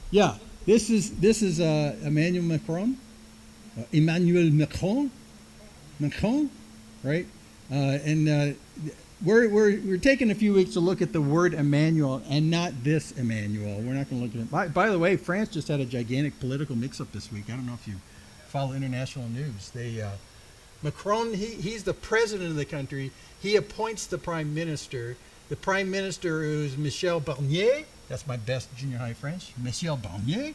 Yeah, this is Emmanuel Macron. Emmanuel Macron. Macron, right? And we're taking a few weeks to look at the word Emmanuel and not this Emmanuel. We're not going to look at it. By the way, France just had a gigantic political mix-up this week. I don't know if you follow international news. Macron, he's the president of the country. He appoints the prime minister. The prime minister is Michel Barnier. That's my best junior high French. Michel Barnier.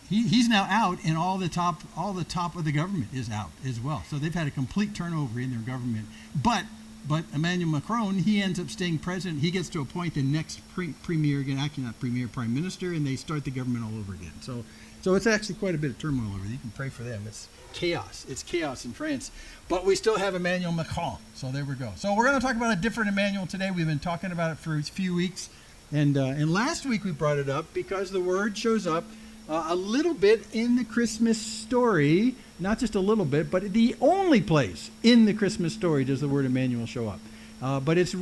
He's now out, and all the top of the government is out as well. So they've had a complete turnover in their government. But Emmanuel Macron, he ends up staying president. He gets to appoint the next premier, again, actually not premier, prime minister, and they start the government all over again. So it's actually quite a bit of turmoil over there. You can pray for them. It's chaos. It's chaos in France. But we still have Emmanuel Macron. So there we go. So we're going to talk about a different Emmanuel today. We've been talking about it for a few weeks. And last week we brought it up because the word shows up a little bit in the Christmas story. Not just a little bit, but the only place in the Christmas story does the word Emmanuel show up. But it's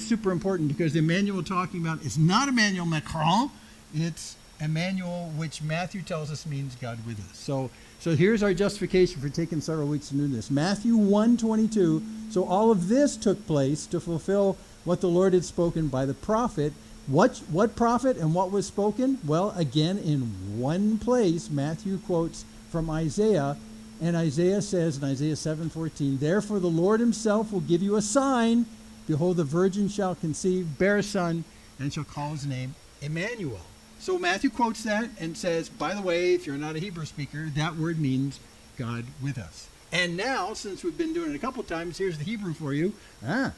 super important because the Emmanuel we're talking about is not Emmanuel Macron. It's Emmanuel, which Matthew tells us means God with us. So here's our justification for taking several weeks to do this. Matthew 1:22. So all of this took place to fulfill what the Lord had spoken by the prophet. What prophet and what was spoken? Well, again, in one place, Matthew quotes from Isaiah, and Isaiah says in Isaiah 7:14, "Therefore the Lord himself will give you a sign. Behold, the virgin shall conceive, bear a son, and shall call his name Emmanuel." So Matthew quotes that and says, by the way, if you're not a Hebrew speaker, that word means God with us. And now, since we've been doing it a couple times, here's the Hebrew for you.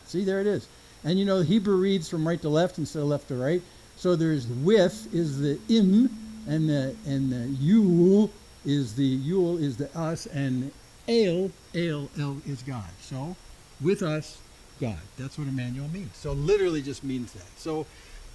See, there it is. And you know, Hebrew reads from right to left instead of left to right. So there's with is the im, and the yul is the us, and el is God. So with us, God. That's what Emmanuel means. So literally just means that. So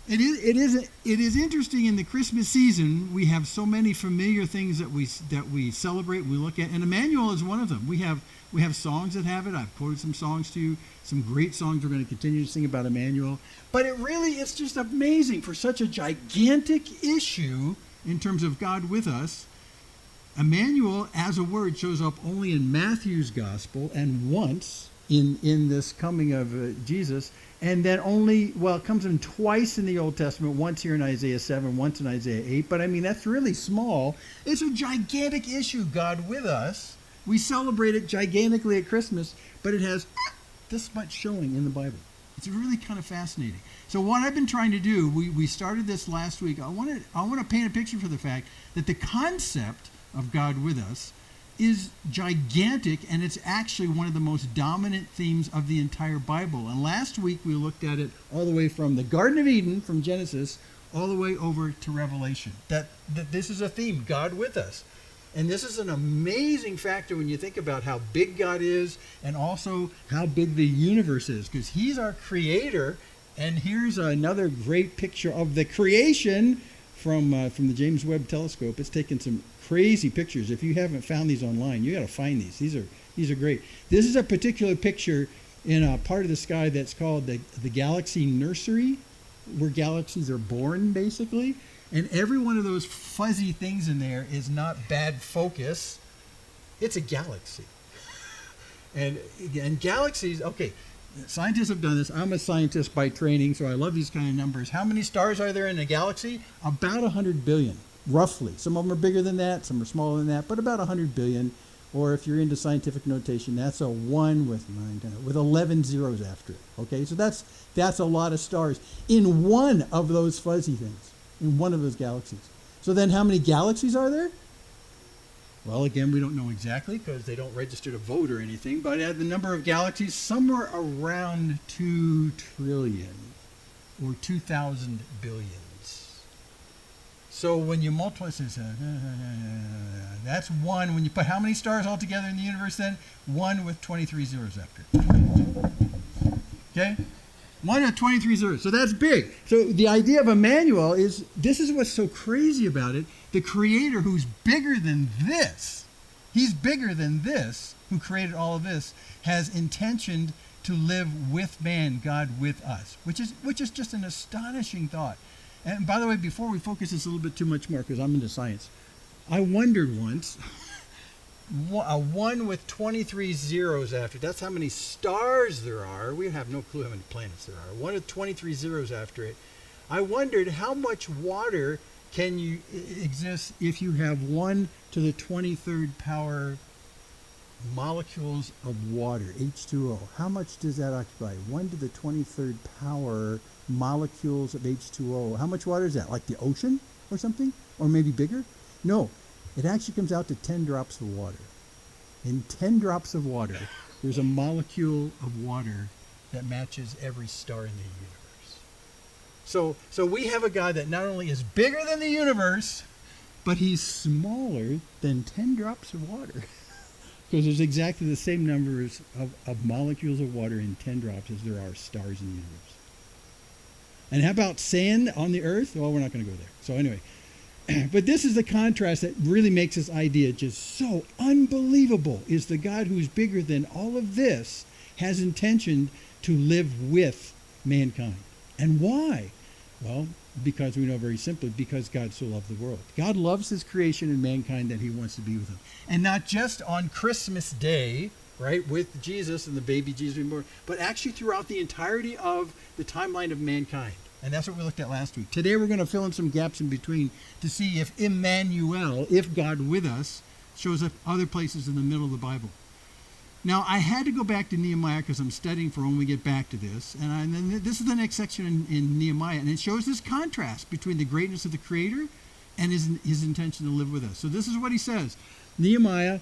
it is interesting in the Christmas season. We have so many familiar things that we celebrate, we look at, and Emmanuel is one of them. We have songs that have it. I've quoted some songs to you, some great songs we're going to continue to sing about Emmanuel. But it's just amazing for such a gigantic issue in terms of God with us. Emmanuel as a word shows up only in Matthew's gospel and once in this coming of Jesus. And then it comes in twice in the Old Testament, once here in Isaiah 7, once in Isaiah 8. But I mean, that's really small. It's a gigantic issue, God with us. We celebrate it gigantically at Christmas, but it has this much showing in the Bible. It's really kind of fascinating. So what I've been trying to do, we started this last week. I want to paint a picture for the fact that the concept of God with us is gigantic, and it's actually one of the most dominant themes of the entire Bible. And last week we looked at it all the way from the Garden of Eden, from Genesis, all the way over to Revelation. That this is a theme, God with us. And this is an amazing factor when you think about how big God is and also how big the universe is, because he's our creator. And here's another great picture of the creation from the James Webb Telescope. It's taken some crazy pictures. If you haven't found these online, you got to find these. These are great. This is a particular picture in a part of the sky that's called the galaxy nursery, where galaxies are born, basically. And every one of those fuzzy things in there is not bad focus. It's a galaxy. And galaxies, okay, scientists have done this. I'm a scientist by training, so I love these kind of numbers. How many stars are there in a galaxy? About 100 billion, roughly. Some of them are bigger than that, some are smaller than that, but about 100 billion. Or if you're into scientific notation, that's a 1 with 11 zeros after it. Okay, so that's a lot of stars in one of those fuzzy things, in one of those galaxies. So then how many galaxies are there? Well, again, we don't know exactly because they don't register to vote or anything, but at the number of galaxies, somewhere around 2 trillion or 2,000 billions. So when you multiply, that's 1. When you put how many stars all together in the universe then? 1 with 23 zeros after it. Okay? 1 with 23 zeros. So that's big. So the idea of Emmanuel is, this is what's so crazy about it. The creator who's bigger than this, he's bigger than this, who created all of this, has intentioned to live with man, God with us, which is just an astonishing thought. And by the way, before we focus this a little bit too much more, because I'm into science, I wondered once, a 1 with 23 zeros after, that's how many stars there are. We have no clue how many planets there are. 1 with 23 zeros after it. I wondered how much water can you exist if you have 1 to the 23rd power molecules of water, H2O. How much does that occupy? 1 to the 23rd power molecules of H2O. How much water is that? Like the ocean or something? Or maybe bigger? No, it actually comes out to 10 drops of water. In 10 drops of water, there's a molecule of water that matches every star in the universe. So we have a God that not only is bigger than the universe, but he's smaller than 10 drops of water. Because there's exactly the same numbers of molecules of water in 10 drops as there are stars in the universe. And how about sand on the earth? Well, we're not going to go there. So anyway, but this is the contrast that really makes this idea just so unbelievable, is the God who's bigger than all of this has intention to live with mankind. And why? Well, because we know very simply, because God so loved the world. God loves his creation and mankind that he wants to be with them. And not just on Christmas Day, right, with Jesus and the baby Jesus being born, but actually throughout the entirety of the timeline of mankind. And that's what we looked at last week. Today we're going to fill in some gaps in between to see if Emmanuel, if God with us, shows up other places in the middle of the Bible. Now, I had to go back to Nehemiah because I'm studying for when we get back to this. And then this is the next section in Nehemiah. And it shows this contrast between the greatness of the Creator and his intention to live with us. So this is what he says. Nehemiah,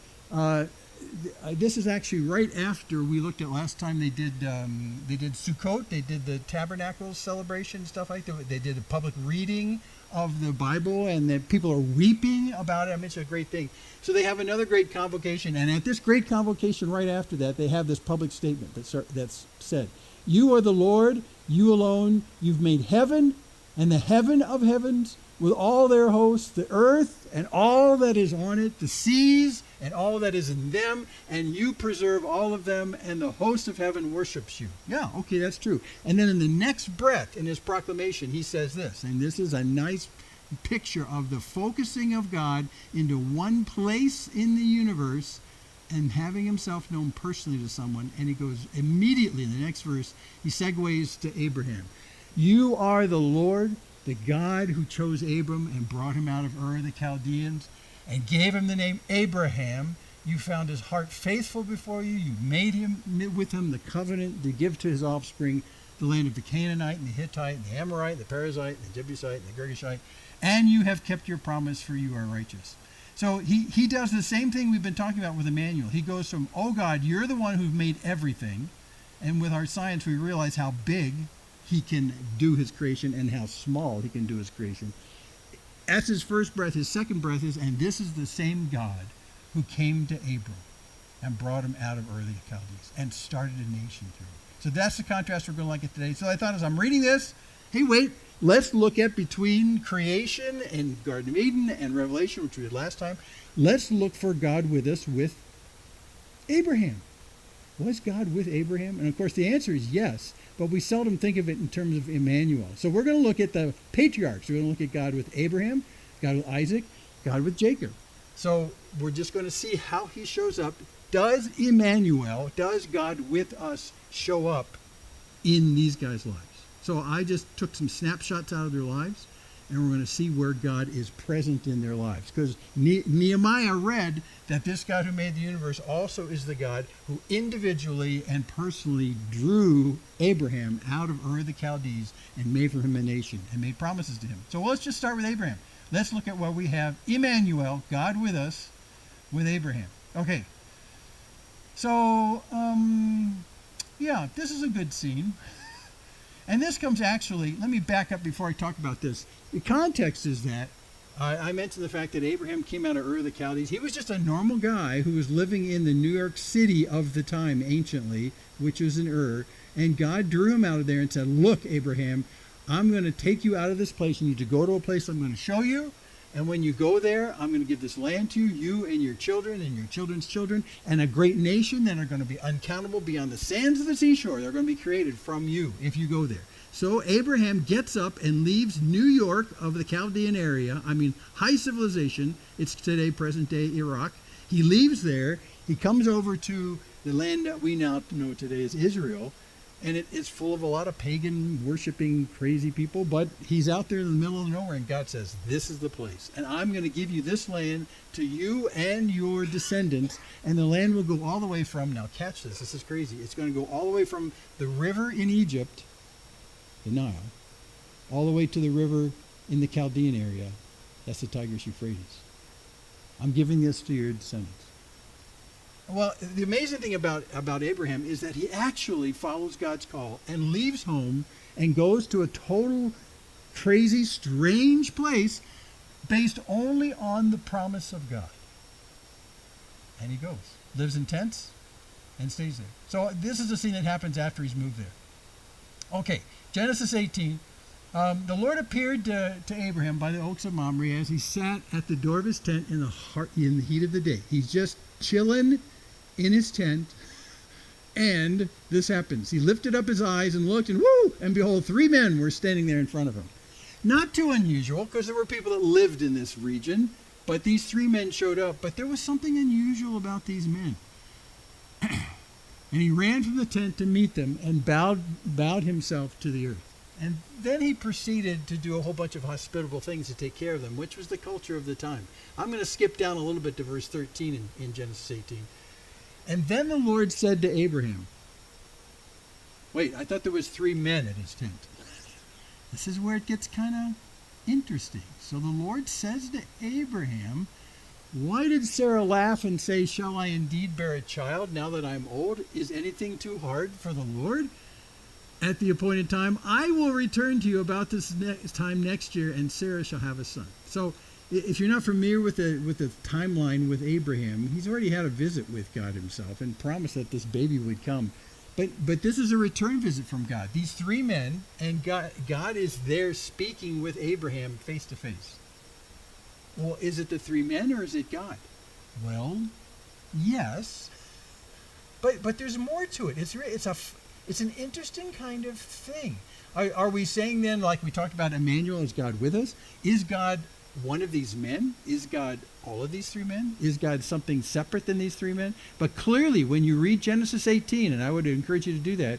this is actually right after we looked at last time they did Sukkot. They did the Tabernacles celebration, stuff like that. They did a public reading of the Bible, and that people are weeping about it. I mean, it's a great thing. So they have another great convocation, and at this great convocation right after that, they have this public statement that's said, "You are the Lord, you alone, you've made heaven and the heaven of heavens with all their hosts, the earth and all that is on it, the seas and all that is in them, and you preserve all of them, and the host of heaven worships you." Yeah, okay, that's true. And then in the next breath, in his proclamation, he says this, and this is a nice picture of the focusing of God into one place in the universe and having himself known personally to someone. And he goes immediately in the next verse, he segues to Abraham. "You are the Lord, the God who chose Abram and brought him out of Ur of the Chaldeans and gave him the name Abraham. You found his heart faithful before you. You made him with him the covenant to give to his offspring the land of the Canaanite and the Hittite and the Amorite, the Perizzite, and the Jebusite, and the Girgashite. And you have kept your promise, for you are righteous." So he does the same thing we've been talking about with Emmanuel. He goes from, "Oh God, you're the one who've made everything." And with our science, we realize how big he can do his creation and how small he can do his creation. That's his first breath. His second breath is, "And this is the same God who came to Abram and brought him out of Ur of the Chaldees and started a nation through him." So that's the contrast we're going to look at today. So I thought as I'm reading this, hey, wait, let's look at between creation and Garden of Eden and Revelation, which we did last time. Let's look for God with us with Abraham. Was God with Abraham? And of course the answer is yes, but we seldom think of it in terms of Emmanuel. So we're going to look at the patriarchs. We're going to look at God with Abraham, God with Isaac, God with Jacob. So we're just going to see how he shows up. Does Emmanuel, does God with us show up in these guys' lives? So I just took some snapshots out of their lives, and we're going to see where God is present in their lives. Because Nehemiah read that this God who made the universe also is the God who individually and personally drew Abraham out of Ur of the Chaldees and made for him a nation and made promises to him. So let's just start with Abraham. Let's look at what we have. Emmanuel, God with us, with Abraham. Okay. So, yeah, this is a good scene. And this comes actually, let me back up before I talk about this. The context is that I mentioned the fact that Abraham came out of Ur of the Chaldees. He was just a normal guy who was living in the New York City of the time, anciently, which was in Ur. And God drew him out of there and said, "Look, Abraham, I'm going to take you out of this place. You need to go to a place I'm going to show you. And when you go there, I'm going to give this land to you, you and your children and your children's children, and a great nation that are going to be uncountable beyond the sands of the seashore. They're going to be created from you if you go there." So Abraham gets up and leaves New York of the Chaldean area. I mean, high civilization. It's today, present day Iraq. He leaves there. He comes over to the land that we now know today as Israel. And it's full of a lot of pagan, worshiping, crazy people. But he's out there in the middle of nowhere, and God says, this is the place. And I'm going to give you this land to you and your descendants. And the land will go all the way from, now catch this, this is crazy. It's going to go all the way from the river in Egypt, the Nile, all the way to the river in the Chaldean area. That's the Tigris Euphrates. I'm giving this to your descendants. Well, the amazing thing about Abraham is that he actually follows God's call and leaves home and goes to a total crazy, strange place based only on the promise of God. And he goes, lives in tents, and stays there. So this is a scene that happens after he's moved there. Okay, Genesis 18. The Lord appeared to Abraham by the oaks of Mamre as he sat at the door of his tent in the heat of the day. He's just chilling in his tent, and this happens. He lifted up his eyes and looked, and whoo! And behold, 3 men were standing there in front of him. Not too unusual, because there were people that lived in this region, but these 3 men showed up. But there was something unusual about these men. And he ran from the tent to meet them and bowed himself to the earth. And then he proceeded to do a whole bunch of hospitable things to take care of them, which was the culture of the time. I'm going to skip down a little bit to verse 13 in Genesis 18. And then the Lord said to Abraham, wait, I thought there was 3 men at his tent. This is where it gets kind of interesting. So the Lord says to Abraham, why did Sarah laugh and say, shall I indeed bear a child now that I'm old? Is anything too hard for the Lord? At the appointed time, I will return to you about this time next year, and Sarah shall have a son. So if you're not familiar with the timeline with Abraham, he's already had a visit with God himself and promised that this baby would come. But this is a return visit from God. These 3 men, and God is there speaking with Abraham face to face. Well, is it the 3 men or is it God? Well, yes. But there's more to it. It's an interesting kind of thing. Are we saying then, like we talked about Emmanuel, is God with us? Is God one of these men? Is God all of these 3 men? Is God something separate than these 3 men? But clearly, when you read Genesis 18, and I would encourage you to do that,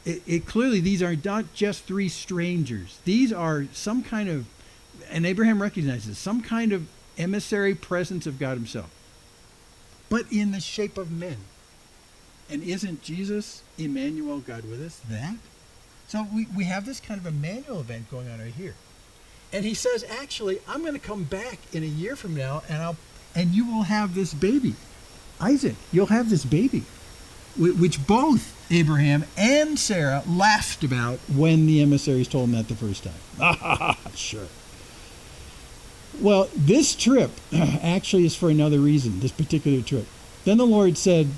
it clearly, these are not just 3 strangers. These are some kind of, and Abraham recognizes, some kind of emissary presence of God himself, but in the shape of men. And isn't Jesus, Emmanuel, God with us, that? So we have this kind of Emmanuel event going on right here. And he says, actually, I'm going to come back in a year from now, and you will have this baby. Isaac, you'll have this baby. Which both Abraham and Sarah laughed about when the emissaries told them that the first time. Sure. Well, this trip actually is for another reason, this particular trip. Then the Lord said,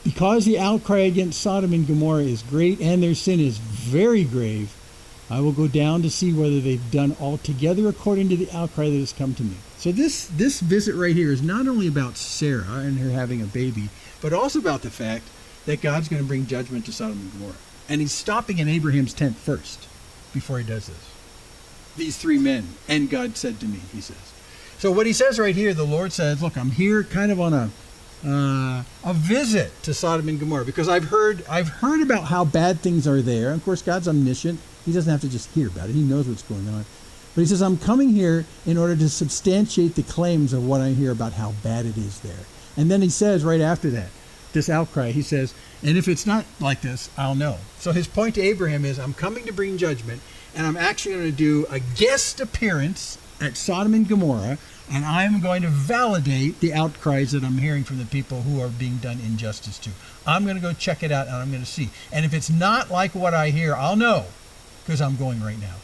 because the outcry against Sodom and Gomorrah is great and their sin is very grave, I will go down to see whether they've done altogether according to the outcry that has come to me. So this visit right here is not only about Sarah and her having a baby, but also about the fact that God's going to bring judgment to Sodom and Gomorrah. And he's stopping in Abraham's tent first before he does this. These 3 men, and God said to me, he says. So what he says right here, the Lord says, look, I'm here kind of on a visit to Sodom and Gomorrah, because I've heard about how bad things are there. Of course, God's omniscient. He doesn't have to just hear about it. He knows what's going on. But he says, I'm coming here in order to substantiate the claims of what I hear about how bad it is there. And then he says right after that, this outcry, he says, and if it's not like this, I'll know. So his point to Abraham is, I'm coming to bring judgment, and I'm actually going to do a guest appearance at Sodom and Gomorrah, and I'm going to validate the outcries that I'm hearing from the people who are being done injustice to. I'm going to go check it out, and I'm going to see. And if it's not like what I hear, I'll know, because I'm going right now.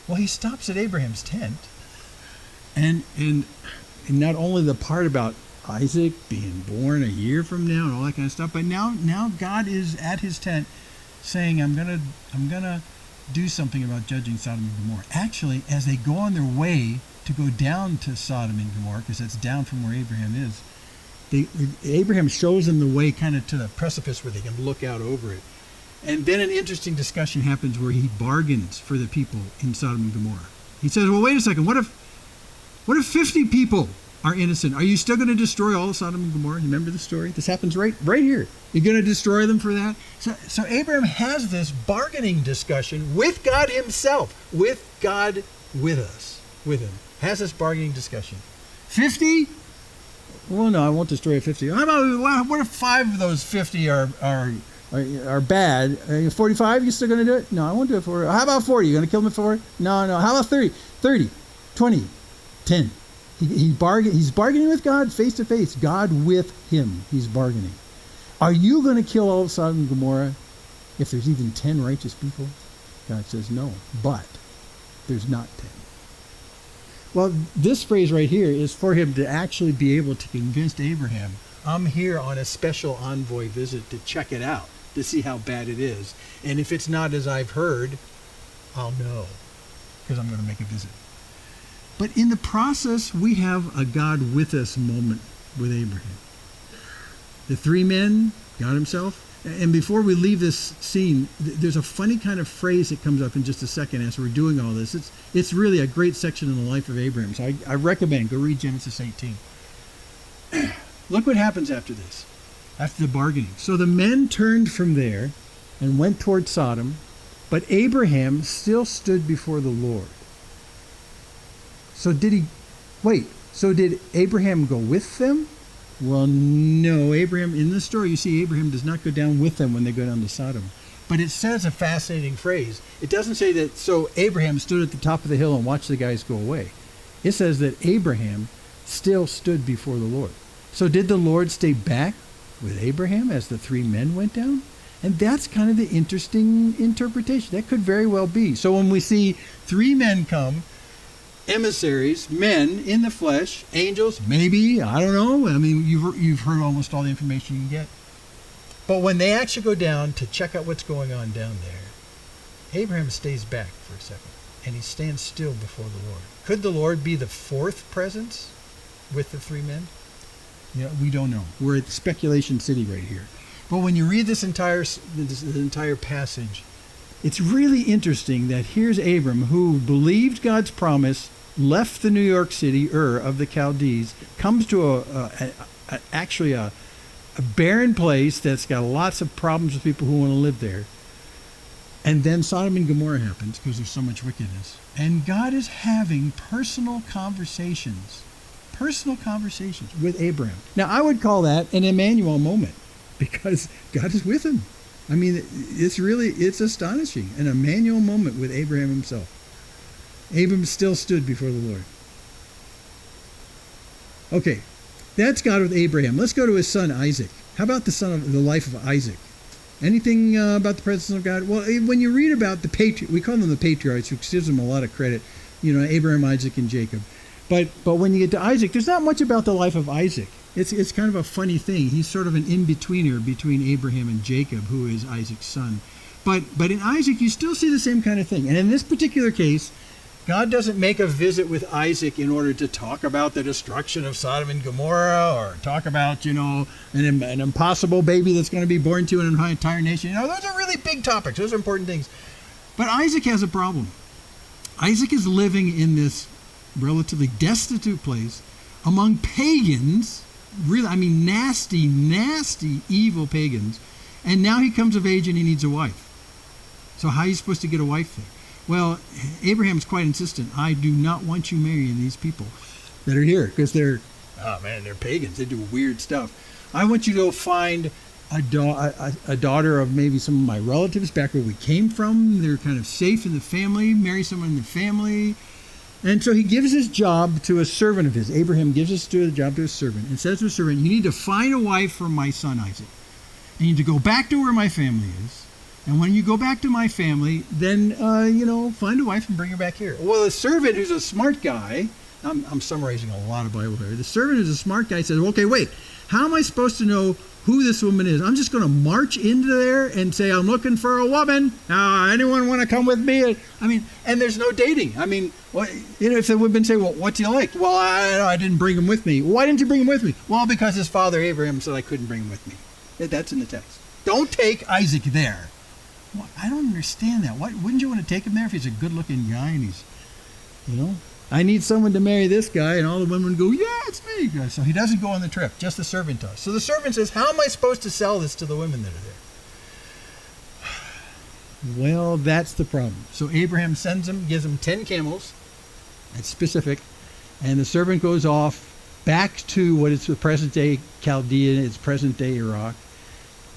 Well, he stops at Abraham's tent, and not only the part about Isaac being born a year from now and all that kind of stuff, but now God is at his tent saying, I'm gonna do something about judging Sodom and Gomorrah. Actually, as they go on their way to go down to Sodom and Gomorrah, because that's down from where Abraham is, Abraham shows them the way kind of to the precipice where they can look out over it. And then an interesting discussion happens where he bargains for the people in Sodom and Gomorrah. He says, well, wait a second, what if 50 people are innocent? Are you still going to destroy all of Sodom and Gomorrah? You remember the story? This happens right here. You're going to destroy them for that? So Abraham has this bargaining discussion with God himself, with God with him. Has this bargaining discussion. 50? Well, no, I won't destroy 50. How about, what if 5 of those 50 are bad? 45, you still going to do it? No, I won't do it for. How about 40? You going to kill them for? No. How about 30? 30, 20, 10. He's bargaining with God face to face. God with him. He's bargaining. Are you going to kill all of Sodom and Gomorrah if there's even 10 righteous people? God says no, but there's not 10. Well, this phrase right here is for him to actually be able to convince Abraham, I'm here on a special envoy visit to check it out, to see how bad it is. And if it's not as I've heard, I'll know, because I'm going to make a visit. But in the process, we have a God with us moment with Abraham. The 3 men, God himself. And before we leave this scene, there's a funny kind of phrase that comes up in just a second as we're doing all this. It's really a great section in the life of Abraham. So I recommend, go read Genesis 18. Look what happens after this, after the bargaining. So the men turned from there and went toward Sodom, but Abraham still stood before the Lord. So did Abraham go with them? Well, no. Abraham, in the story, you see Abraham does not go down with them when they go down to Sodom. But it says a fascinating phrase. It doesn't say that, so Abraham stood at the top of the hill and watched the guys go away. It says that Abraham still stood before the Lord. So did the Lord stay back with Abraham as the 3 men went down? And that's kind of the interesting interpretation. That could very well be. So when we see 3 men come, emissaries, men in the flesh, angels, maybe, I don't know. I mean, you've heard almost all the information you can get. But when they actually go down to check out what's going on down there, Abraham stays back for a second, and he stands still before the Lord. Could the Lord be the 4th presence with the 3 men? Yeah, we don't know. We're at Speculation City right here. But when you read this entire passage, it's really interesting that here's Abram, who believed God's promise, left the New York City, Ur of the Chaldees, comes to actually a barren place that's got lots of problems with people who want to live there. And then Sodom and Gomorrah happens because there's so much wickedness. And God is having personal conversations with Abraham. Now, I would call that an Emmanuel moment because God is with him. I mean, it's astonishing. An Emmanuel moment with Abraham himself. Abram still stood before the Lord. Okay, that's God with Abraham. Let's go to his son Isaac. How about the life of Isaac? Anything about the presence of God? Well, when you read about we call them the patriarchs, which gives them a lot of credit. Abraham, Isaac, and Jacob. But when you get to Isaac, there's not much about the life of Isaac. It's kind of a funny thing. He's sort of an in-betweener between Abraham and Jacob, who is Isaac's son. But in Isaac, you still see the same kind of thing. And in this particular case, God doesn't make a visit with Isaac in order to talk about the destruction of Sodom and Gomorrah or talk about, an impossible baby that's going to be born to an entire nation. Those are really big topics. Those are important things. But Isaac has a problem. Isaac is living in this relatively destitute place among pagans, really, nasty, nasty, evil pagans. And now he comes of age and he needs a wife. So how are you supposed to get a wife there? Well, Abraham's quite insistent. I do not want you marrying these people that are here because they're pagans. They do weird stuff. I want you to go find a daughter of maybe some of my relatives back where we came from. They're kind of safe in the family. Marry someone in the family. And so he gives his job to a servant of his. Abraham gives his job to a servant and says to a servant, you need to find a wife for my son Isaac. You need to go back to where my family is. And when you go back to my family, then, find a wife and bring her back here. Well, the servant who's a smart guy, I'm summarizing a lot of Bible here. The servant who's a smart guy says, okay, wait, how am I supposed to know who this woman is? I'm just going to march into there and say, I'm looking for a woman. Anyone want to come with me? And there's no dating. If the woman say, well, what do you like? Well, I didn't bring him with me. Why didn't you bring him with me? Well, because his father Abraham said I couldn't bring him with me. That's in the text. Don't take Isaac there. Well, I don't understand that. Why wouldn't you want to take him there if he's a good-looking guy and he's, I need someone to marry this guy, and all the women go, yeah, it's me. So he doesn't go on the trip. Just the servant does. So the servant says, how am I supposed to sell this to the women that are there? Well, that's the problem. So Abraham sends him, gives him 10 camels. That's specific. And the servant goes off back to what is the present-day Chaldea, it's present-day Iraq,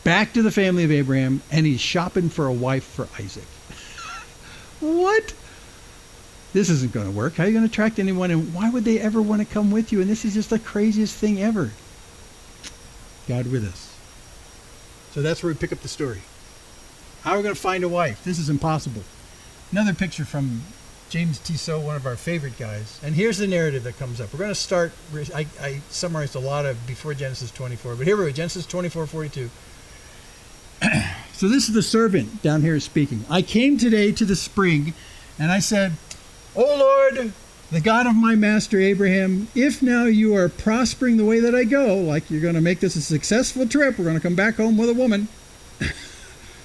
back to the family of Abraham, and he's shopping for a wife for Isaac. What? This isn't going to work. How are you going to attract anyone, and why would they ever want to come with you? And this is just the craziest thing ever. God with us. So that's where we pick up the story. How are we going to find a wife? This is impossible. Another picture from James Tissot, one of our favorite guys. And here's the narrative that comes up. We're going to start, I summarized a lot of before Genesis 24, but here we go, Genesis 24:42. So this is the servant down here speaking. I came today to the spring, and I said, O Lord, the God of my master Abraham, if now you are prospering the way that I go, like you're going to make this a successful trip, we're going to come back home with a woman.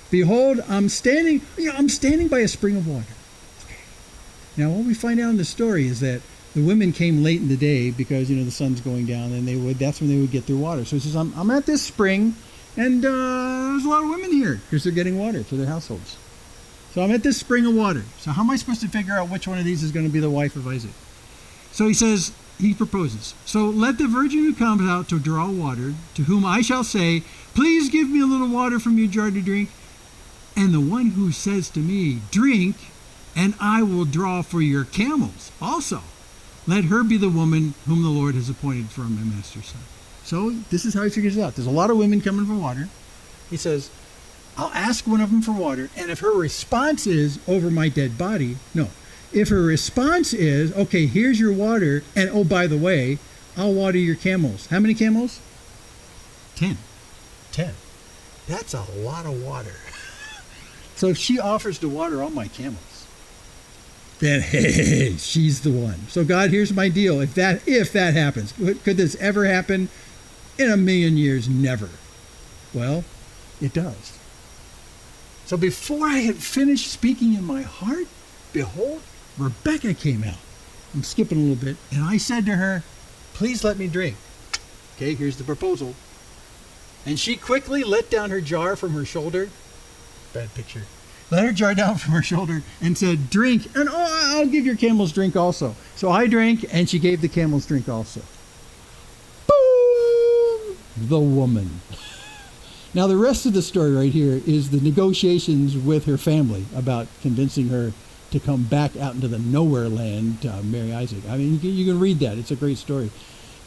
Behold, I'm standing by a spring of water. Okay. Now, what we find out in the story is that the women came late in the day because, the sun's going down, and that's when they would get their water. So he says, I'm at this spring, and there's a lot of women here because they're getting water for their households. So I'm at this spring of water. So how am I supposed to figure out which one of these is going to be the wife of Isaac? So he proposes. So let the virgin who comes out to draw water, to whom I shall say, please give me a little water from your jar to drink. And the one who says to me, drink, and I will draw for your camels also. Let her be the woman whom the Lord has appointed for my master's son. So this is how he figures it out. There's a lot of women coming for water. He says, I'll ask one of them for water, and if her response is, over my dead body, no. If her response is, okay, here's your water, and oh, by the way, I'll water your camels. How many camels? 10. 10. That's a lot of water. So if she offers to water all my camels, then hey, she's the one. So God, here's my deal. If that happens, could this ever happen? In a million years, never. Well, it does. So before I had finished speaking in my heart, behold, Rebekah came out. I'm skipping a little bit. And I said to her, please let me drink. Okay, here's the proposal. And she quickly let down her jar from her shoulder. Bad picture. Let her jar down from her shoulder and said, drink, and I'll give your camels drink also. So I drank, and she gave the camels drink also. Boom! The woman. Now the rest of the story right here is the negotiations with her family about convincing her to come back out into the nowhere land to marry Isaac. I mean, you can read that. It's a great story.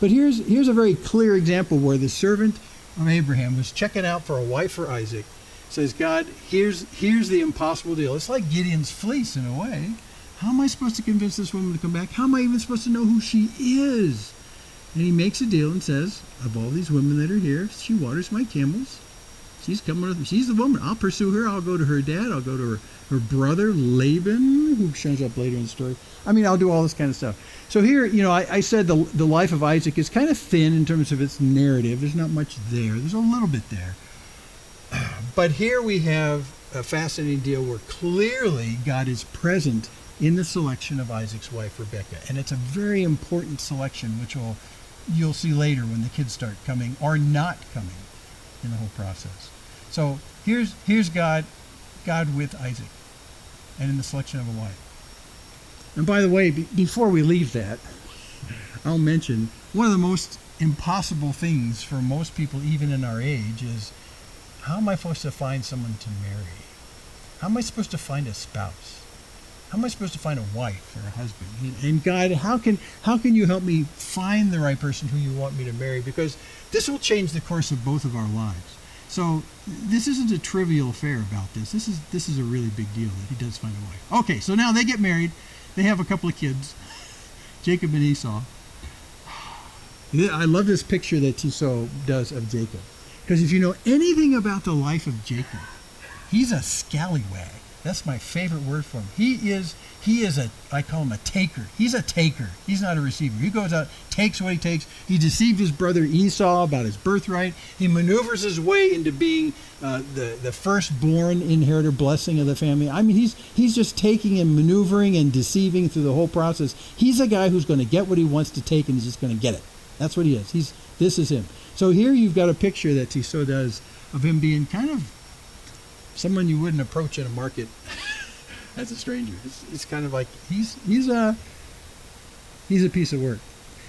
But here's a very clear example where the servant of Abraham was checking out for a wife for Isaac. Says, God, here's the impossible deal. It's like Gideon's fleece in a way. How am I supposed to convince this woman to come back? How am I even supposed to know who she is? And he makes a deal and says, of all these women that are here, she waters my camels. She's the woman. I'll pursue her. I'll go to her dad. I'll go to her brother, Laban, who shows up later in the story. I mean, I'll do all this kind of stuff. So here, I said the life of Isaac is kind of thin in terms of its narrative. There's not much there. There's a little bit there. But here we have a fascinating deal where clearly God is present in the selection of Isaac's wife, Rebekah. And it's a very important selection, which you'll see later when the kids start coming or not coming in the whole process. So here's God with Isaac and in the selection of a wife. And by the way, before we leave that, I'll mention one of the most impossible things for most people, even in our age, is how am I supposed to find someone to marry? How am I supposed to find a spouse? How am I supposed to find a wife or a husband? And God, how can you help me find the right person who you want me to marry? Because this will change the course of both of our lives. So this isn't a trivial affair about this. This is a really big deal that he does find a wife. Okay, so now they get married. They have a couple of kids, Jacob and Esau. I love this picture that Tissot does of Jacob. Because if you know anything about the life of Jacob, he's a scallywag. That's my favorite word for him. He is I call him a taker. He's a taker. He's not a receiver. He goes out, takes what he takes. He deceived his brother Esau about his birthright. He maneuvers his way into being the firstborn inheritor blessing of the family. I mean, he's just taking and maneuvering and deceiving through the whole process. He's a guy who's going to get what he wants to take, and he's just going to get it. That's what he is. This is him. So here you've got a picture that Esau does of him being kind of someone you wouldn't approach in a market as a stranger. It's kind of like he's a piece of work.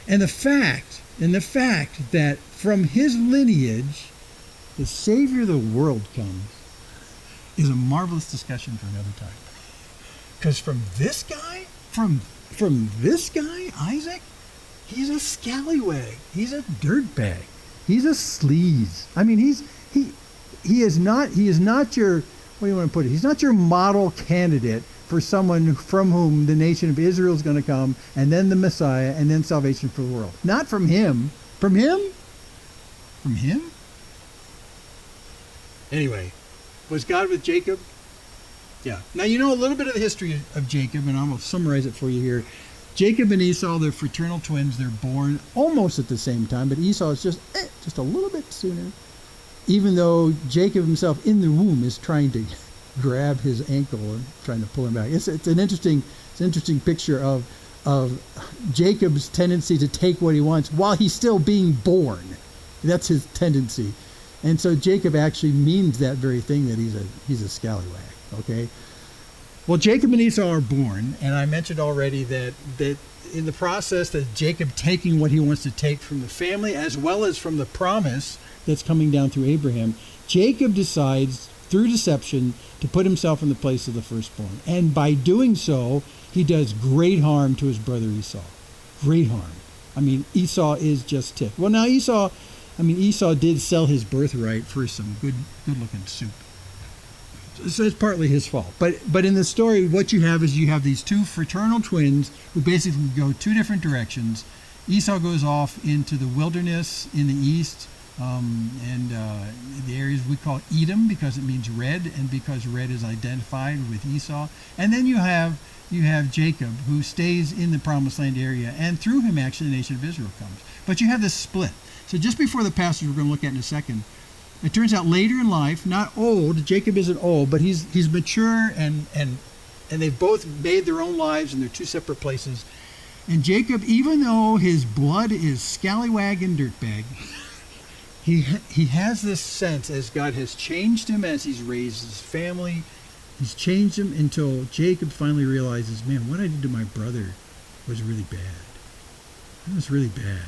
And the fact that from his lineage the Savior of the world comes is a marvelous discussion for another time. Because from this guy, Isaac, he's a scallywag. He's a dirtbag. He's a sleaze. I mean, he is not your, what do you want to put it? He's not your model candidate for someone from whom the nation of Israel is going to come, and then the Messiah, and then salvation for the world. Not from him. From him? From him? Anyway, was God with Jacob? Yeah. Now you know a little bit of the history of Jacob, and I'm going to summarize it for you here. Jacob and Esau, they're fraternal twins. They're born almost at the same time, but Esau is just a little bit sooner. Even though Jacob himself in the womb is trying to grab his ankle and trying to pull him back. It's an interesting picture of Jacob's tendency to take what he wants while he's still being born. That's his tendency. And so Jacob actually means that very thing, that he's a scallywag. Okay? Well, Jacob and Esau are born, and I mentioned already that in the process that Jacob taking what he wants to take from the family as well as from the promise that's coming down through Abraham, Jacob decides through deception to put himself in the place of the firstborn. And by doing so, he does great harm to his brother Esau. Great harm. I mean, Esau is just ticked. Well, now Esau did sell his birthright for some good-looking soup. So it's partly his fault. But in the story, what you have these two fraternal twins who basically go two different directions. Esau goes off into the wilderness in the east, and the areas we call Edom because it means red, and because red is identified with Esau. And then you have Jacob, who stays in the Promised Land area, and through him actually the nation of Israel comes. But you have this split. So just before the passage we're going to look at in a second, it turns out later in life, not old, Jacob isn't old, but he's mature, and they've both made their own lives in their two separate places. And Jacob, even though his blood is scallywag and dirtbag, he has this sense, as God has changed him, as he's raised his family, he's changed him until Jacob finally realizes, man, what I did to my brother was really bad. It was really bad.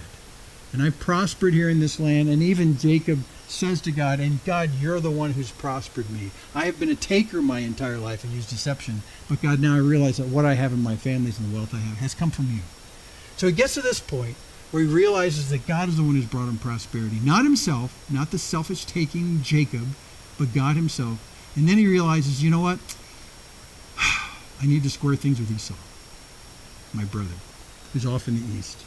And I prospered here in this land, and even Jacob says to God, and God, you're the one who's prospered me. I have been a taker my entire life and used deception, but God, now I realize that what I have in my families and the wealth I have has come from you. So he gets to this point where he realizes that God is the one who's brought him prosperity. Not himself, not the selfish taking Jacob, but God himself. And then he realizes, you know what? I need to square things with Esau, my brother, who's off in the east.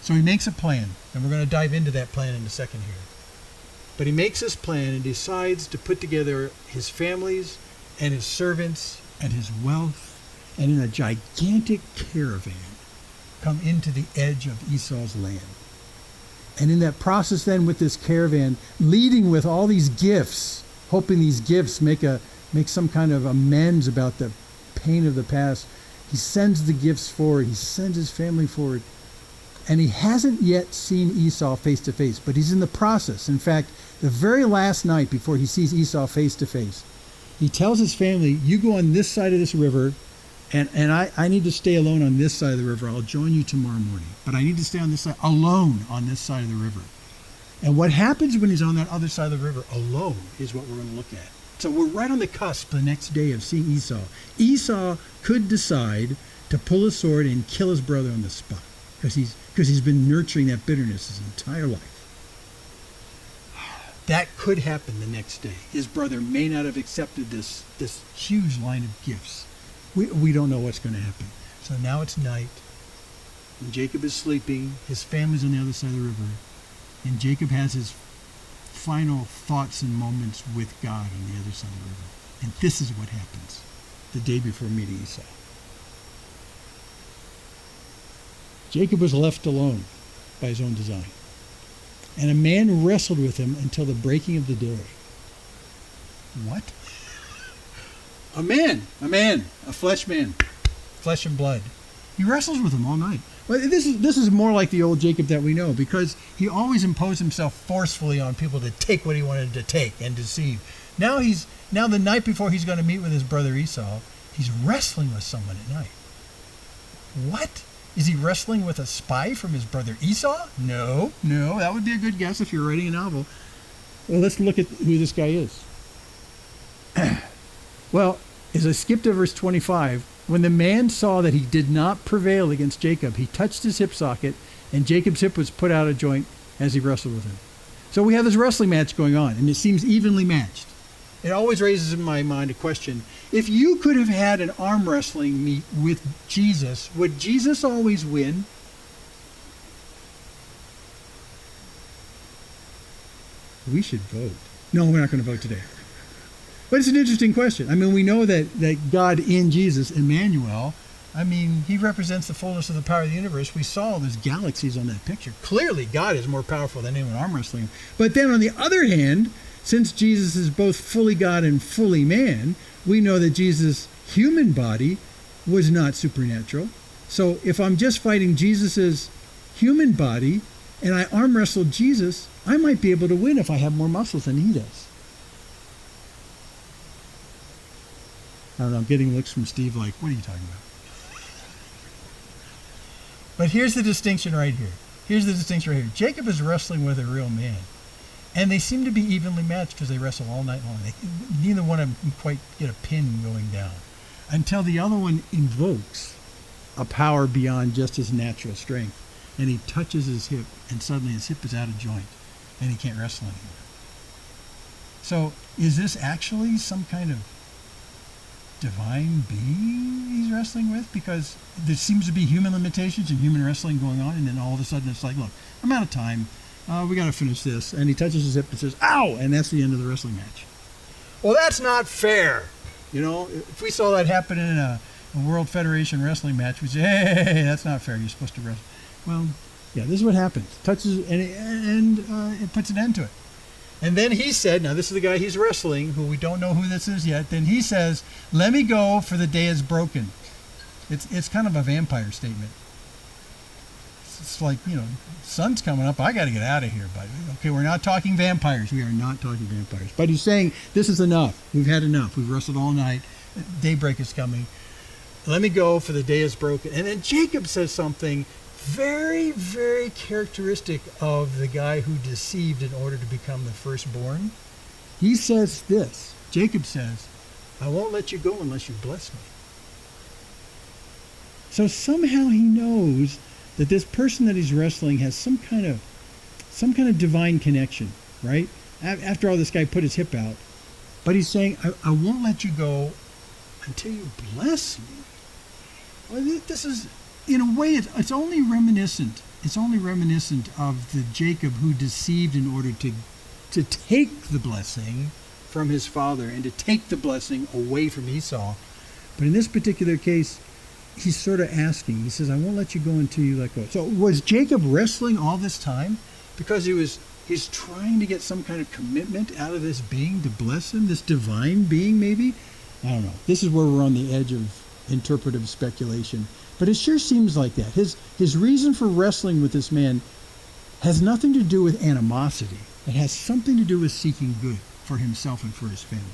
So he makes a plan, and we're going to dive into that plan in a second here. But he makes this plan and decides to put together his families and his servants and his wealth, and in a gigantic caravan come into the edge of Esau's land. And in that process then with this caravan, leading with all these gifts, hoping these gifts make some kind of amends about the pain of the past, he sends the gifts forward, he sends his family forward. And he hasn't yet seen Esau face to face, but he's in the process. In fact, the very last night before he sees Esau face to face, he tells his family, you go on this side of this river, and I need to stay alone on this side of the river. I'll join you tomorrow morning. But I need to stay on this side, alone on this side of the river. And what happens when he's on that other side of the river alone is what we're going to look at. So we're right on the cusp the next day of seeing Esau. Esau could decide to pull his sword and kill his brother on the spot, because he's been nurturing that bitterness his entire life. That could happen the next day. His brother may not have accepted this huge line of gifts. We don't know what's going to happen. So now it's night, and Jacob is sleeping. His family's on the other side of the river, and Jacob has his final thoughts and moments with God on the other side of the river. And this is what happens the day before meeting Esau. Jacob was left alone by his own design. And a man wrestled with him until the breaking of the day. What? A flesh man, flesh and blood. He wrestles with him all night. Well, this is more like the old Jacob that we know, because he always imposed himself forcefully on people to take what he wanted to take and deceive. Now the night before he's going to meet with his brother Esau, he's wrestling with someone at night. What? Is he wrestling with a spy from his brother Esau? No, that would be a good guess if you're writing a novel. Well, let's look at who this guy is. Well, as I skipped to verse 25, when the man saw that he did not prevail against Jacob, he touched his hip socket, and Jacob's hip was put out of joint as he wrestled with him. So we have this wrestling match going on, and it seems evenly matched. It always raises in my mind a question. If you could have had an arm wrestling meet with Jesus, would Jesus always win? We should vote. No, we're not going to vote today. But it's an interesting question. I mean, we know that God in Jesus, Emmanuel, I mean, he represents the fullness of the power of the universe. We saw all those galaxies on that picture. Clearly, God is more powerful than anyone arm wrestling. But then on the other hand, since Jesus is both fully God and fully man, we know that Jesus' human body was not supernatural. So if I'm just fighting Jesus' human body and I arm wrestle Jesus, I might be able to win if I have more muscles than he does. I don't know, I'm getting looks from Steve like, what are you talking about? But here's the distinction right here. Jacob is wrestling with a real man. And they seem to be evenly matched because they wrestle all night long. Neither one of them quite get a pin going down. Until the other one invokes a power beyond just his natural strength. And he touches his hip, and suddenly his hip is out of joint. And he can't wrestle anymore. So is this actually some kind of divine being he's wrestling with? Because there seems to be human limitations and human wrestling going on, and then all of a sudden it's like, look, I'm out of time. We got to finish this. And he touches his hip and says, ow! And that's the end of the wrestling match. Well, that's not fair. You know, if we saw that happen in a World Federation wrestling match, we'd say, hey, that's not fair. You're supposed to wrestle. Well, yeah, this is what happens. Touches and it puts an end to it. And then he said, now this is the guy he's wrestling, who we don't know who this is yet. Then he says, let me go, for the day is broken. It's kind of a vampire statement. It's like, you know, sun's coming up. I got to get out of here, buddy. Okay, we're not talking vampires. We are not talking vampires. But he's saying, this is enough. We've had enough. We've wrestled all night. Daybreak is coming. Let me go, for the day is broken. And then Jacob says something very, very characteristic of the guy who deceived in order to become the firstborn. He says this. Jacob says, I won't let you go unless you bless me. So somehow he knows that this person that he's wrestling has some kind of divine connection, right? After all, this guy put his hip out. But he's saying, I won't let you go until you bless me. Well, this is, in a way, it's only reminiscent. It's only reminiscent of the Jacob who deceived in order to take the blessing from his father and to take the blessing away from Esau. But in this particular case, he's sort of asking. He says, I won't let you go until you let go. So was Jacob wrestling all this time because he's trying to get some kind of commitment out of this being to bless him, this divine being maybe? I don't know. This is where we're on the edge of interpretive speculation. But it sure seems like that. His reason for wrestling with this man has nothing to do with animosity. It has something to do with seeking good for himself and for his family.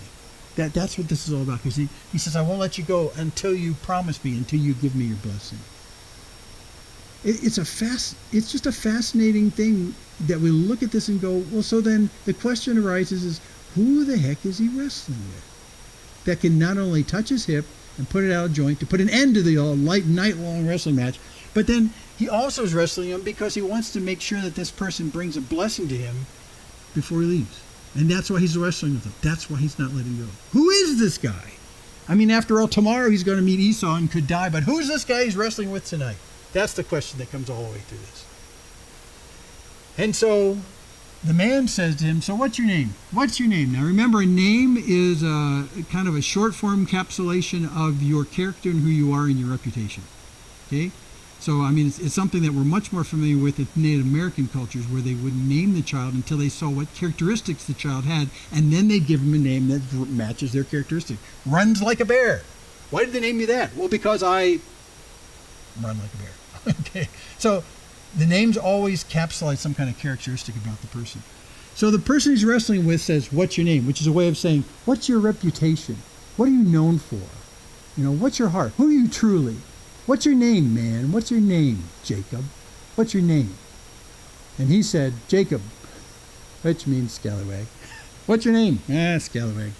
That's what this is all about. Because he says, I won't let you go until you promise me, until you give me your blessing. It's just a fascinating thing that we look at this and go, well, so then the question arises is, who the heck is he wrestling with? That can not only touch his hip and put it out of joint to put an end to the night-long wrestling match, but then he also is wrestling him because he wants to make sure that this person brings a blessing to him before he leaves. And that's why he's wrestling with him. That's why he's not letting go. Who is this guy? I mean, after all, tomorrow he's going to meet Esau and could die, but who's this guy he's wrestling with tonight? That's the question that comes all the way through this. And so the man says to him, so what's your name? What's your name? Now remember, a name is kind of a short form encapsulation of your character and who you are and your reputation. Okay? So, I mean, it's something that we're much more familiar with in Native American cultures, where they would name the child until they saw what characteristics the child had, and then they'd give him a name that matches their characteristic. Runs like a bear. Why did they name you that? Well, because I run like a bear. Okay? So, the names always encapsulate some kind of characteristic about the person. So the person he's wrestling with says, what's your name? Which is a way of saying, what's your reputation? What are you known for? You know, what's your heart? Who are you truly? What's your name, man? What's your name, Jacob? What's your name? And he said, Jacob, which means scallywag. What's your name? Scallywag.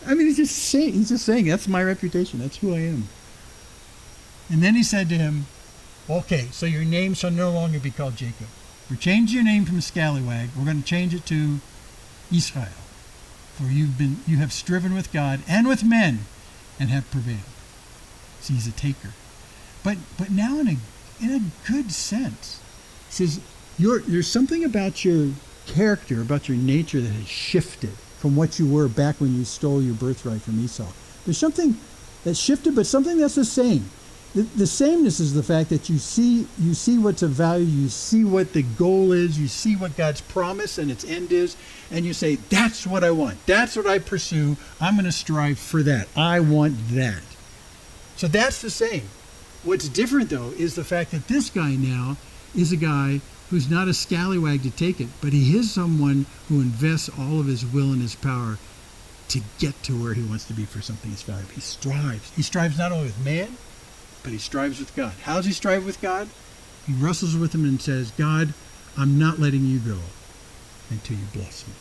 I mean, he's just saying, that's my reputation. That's who I am. And then he said to him, okay, so your name shall no longer be called Jacob. We're changing your name from Scallywag. We're going to change it to Israel. For you have striven with God and with men and have prevailed. See, he's a taker. But now in a good sense. He says, there's something about your character, about your nature that has shifted from what you were back when you stole your birthright from Esau. There's something that's shifted, but something that's the same. The sameness is the fact that you see what's of value, you see what the goal is, you see what God's promise and its end is, and you say, that's what I want. That's what I pursue. I'm going to strive for that. I want that. So that's the same. What's different, though, is the fact that this guy now is a guy who's not a scallywag to take it, but he is someone who invests all of his will and his power to get to where he wants to be for something that's valuable. He strives. He strives not only with man, but he strives with God. How does he strive with God? He wrestles with him and says, God, I'm not letting you go until you bless me.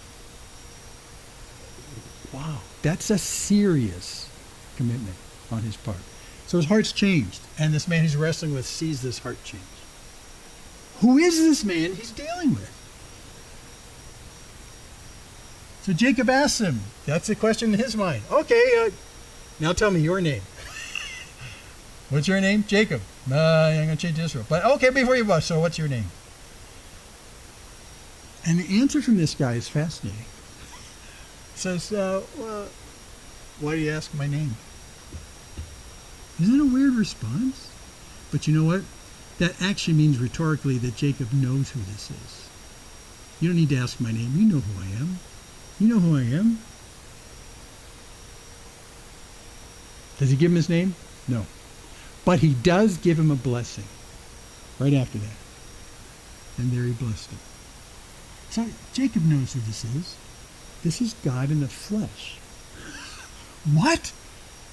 Wow, that's a serious commitment on his part. So his heart's changed, and this man he's wrestling with sees this heart change. Who is this man he's dealing with? So Jacob asks him, that's the question in his mind. Okay, now tell me your name. What's your name? Jacob. I'm going to change Israel. But okay, before you bust, so what's your name? And the answer from this guy is fascinating. He says, well, why do you ask my name? Isn't it a weird response? But you know what? That actually means rhetorically that Jacob knows who this is. You don't need to ask my name. You know who I am. You know who I am. Does he give him his name? No. But he does give him a blessing right after that. And there he blessed him. So Jacob knows who this is. This is God in the flesh. What?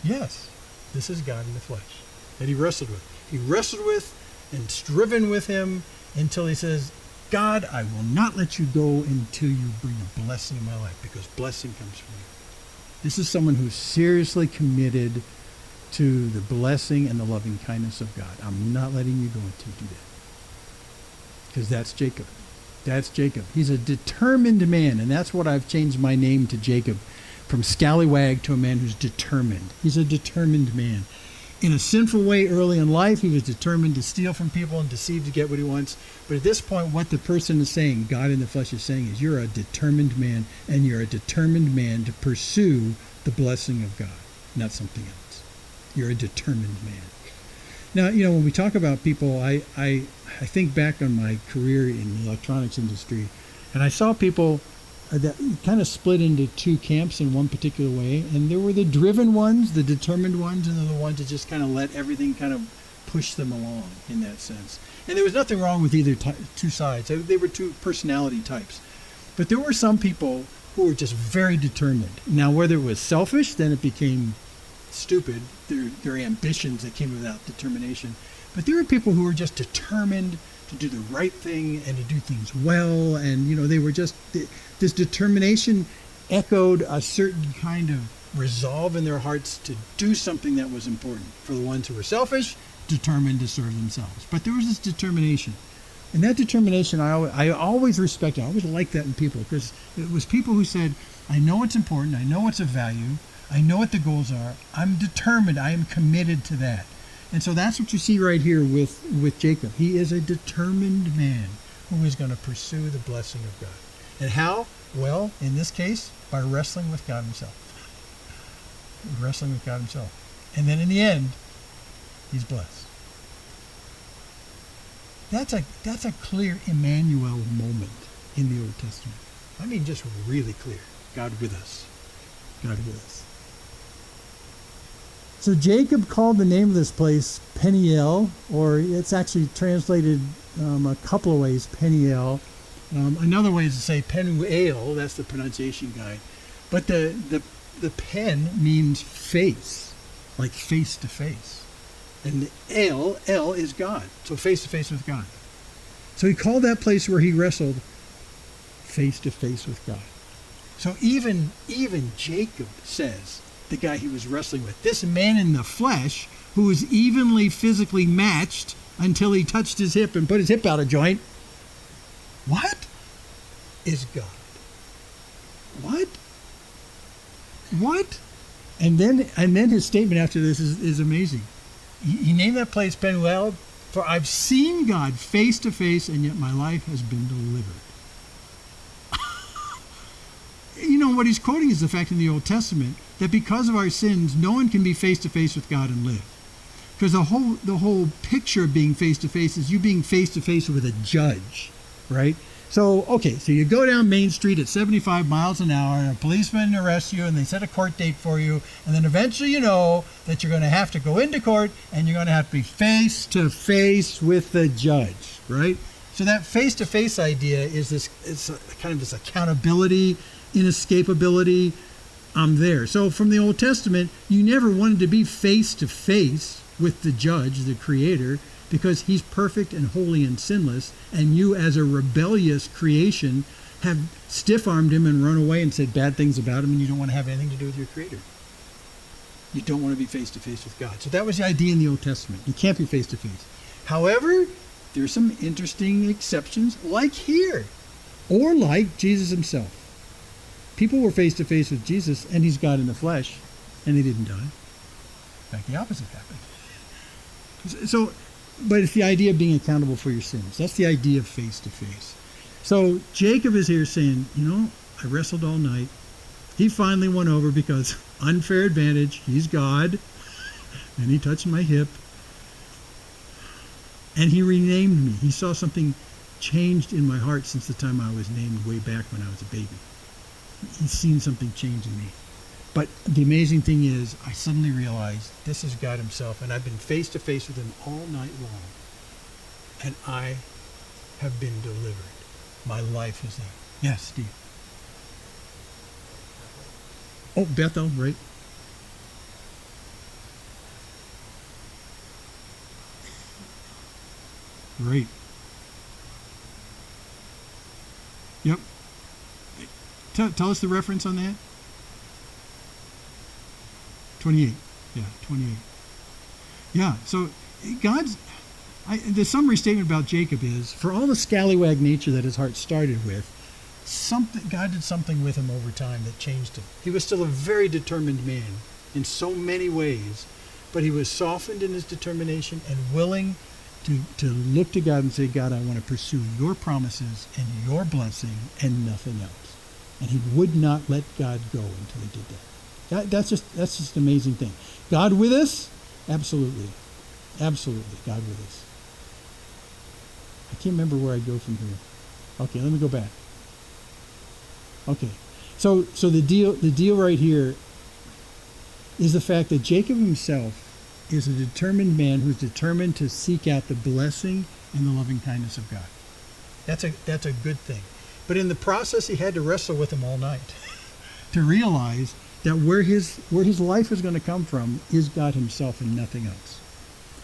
Yes, this is God in the flesh that he wrestled with. He wrestled with and striven with him until he says, God, I will not let you go until you bring a blessing in my life, because blessing comes from you. This is someone who's seriously committed to the blessing and the loving kindness of God. I'm not letting you go until you do that. Because that's Jacob. That's Jacob. He's a determined man, and that's what I've changed my name to Jacob, from scallywag to a man who's determined. He's a determined man. In a sinful way early in life, he was determined to steal from people and deceive to get what he wants. But at this point, what the person is saying, God in the flesh is saying, is you're a determined man, and you're a determined man to pursue the blessing of God, not something else. You're a determined man. Now, you know, when we talk about people, I think back on my career in the electronics industry, and I saw people that kind of split into two camps in one particular way. And there were the driven ones, the determined ones, and then the ones that just kind of let everything kind of push them along in that sense. And there was nothing wrong with either two sides. They were two personality types. But there were some people who were just very determined. Now, whether it was selfish, then it became stupid, their ambitions that came without determination. But there were people who were just determined to do the right thing and to do things well, and you know, they were just, this determination echoed a certain kind of resolve in their hearts to do something that was important. For the ones who were selfish, determined to serve themselves. But there was this determination. And that determination I always respected. I always liked that in people, because it was people who said, I know what's important, I know what's of value, I know what the goals are, I'm determined, I am committed to that. And so that's what you see right here with Jacob. He is a determined man who is going to pursue the blessing of God. And how? Well, in this case, by wrestling with God himself. Wrestling with God himself. And then in the end, he's blessed. That's a clear Emmanuel moment in the Old Testament. I mean, just really clear. God with us. God with us. So Jacob called the name of this place Peniel, or it's actually translated a couple of ways, Peniel. Another way is to say Penuel, that's the pronunciation guide. But the pen means face, like face to face. And the El is God, so face to face with God. So he called that place where he wrestled face to face with God. So even Jacob says, the guy he was wrestling with, this man in the flesh who was evenly physically matched until he touched his hip and put his hip out of joint, what is God? What? And then his statement after this is amazing. He named that place Penuel, for I've seen God face to face, and yet my life has been delivered. You know, what he's quoting is the fact in the Old Testament that because of our sins, no one can be face to face with God and live. Because the whole picture of being face to face is you being face to face with a judge, right? So you go down Main Street at 75 miles an hour, and a policeman arrests you, and they set a court date for you, and then eventually you know that you're going to have to go into court, and you're going to have to be face to face with the judge, right? So that face to face idea is this accountability, inescapability. I'm there. So from the Old Testament, you never wanted to be face to face with the judge, the creator, because he's perfect and holy and sinless, and you as a rebellious creation have stiff-armed him and run away and said bad things about him, and you don't want to have anything to do with your creator. You don't want to be face-to-face with God. So that was the idea in the Old Testament. You can't be face-to-face. However, there's some interesting exceptions, like here, or like Jesus himself. People were face-to-face with Jesus, and he's God in the flesh, and they didn't die. In fact, the opposite happened. So, but it's the idea of being accountable for your sins. That's the idea of face-to-face. So Jacob is here saying, I wrestled all night. He finally won over because unfair advantage. He's God. And he touched my hip. And he renamed me. He saw something changed in my heart since the time I was named way back when I was a baby. He's seen something change in me. But the amazing thing is, I suddenly realized this is God himself, and I've been face to face with him all night long, and I have been delivered. My life is there. Yes, Steve. Oh, Bethel, right? Right. Yep. Tell us the reference on that. 28. Yeah, 28. Yeah, so the summary statement about Jacob is, for all the scallywag nature that his heart started with, God did something with him over time that changed him. He was still a very determined man in so many ways, but he was softened in his determination and willing to look to God and say, God, I want to pursue your promises and your blessing and nothing else. And he would not let God go until he did that. That's just an amazing thing. God with us? Absolutely. Absolutely. God with us. I can't remember where I go from here. Okay, let me go back. Okay. So the deal right here is the fact that Jacob himself is a determined man who's determined to seek out the blessing and the loving kindness of God. That's a good thing. But in the process, he had to wrestle with him all night to realize that where his life is going to come from is God himself and nothing else.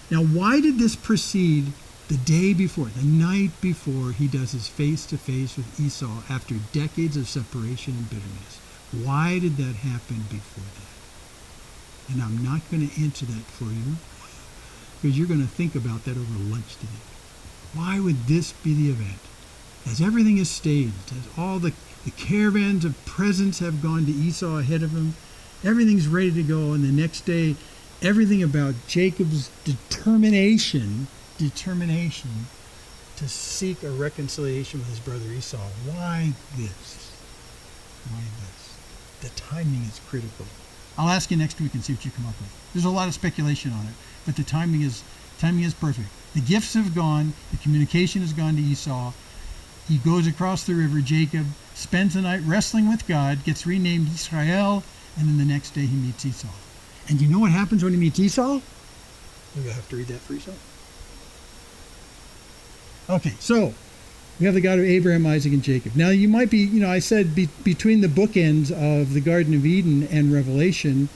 Now, why did this precede the day before, the night before he does his face-to-face with Esau after decades of separation and bitterness? Why did that happen before that? And I'm not going to answer that for you, because you're going to think about that over lunch today. Why would this be the event? As everything is staged, as all the caravans of presents have gone to Esau ahead of him, everything's ready to go, and the next day, everything about Jacob's determination to seek a reconciliation with his brother Esau. Why this? Why this? The timing is critical. I'll ask you next week and see what you come up with. There's a lot of speculation on it, but the timing is perfect. The gifts have gone, the communication has gone to Esau. He goes across the river, Jacob, spends the night wrestling with God, gets renamed Israel, and then the next day he meets Esau. And you know what happens when he meets Esau? You'll have to read that for yourself. Okay, so we have the God of Abraham, Isaac, and Jacob. Now you might be, I said between the bookends of the Garden of Eden and Revelation,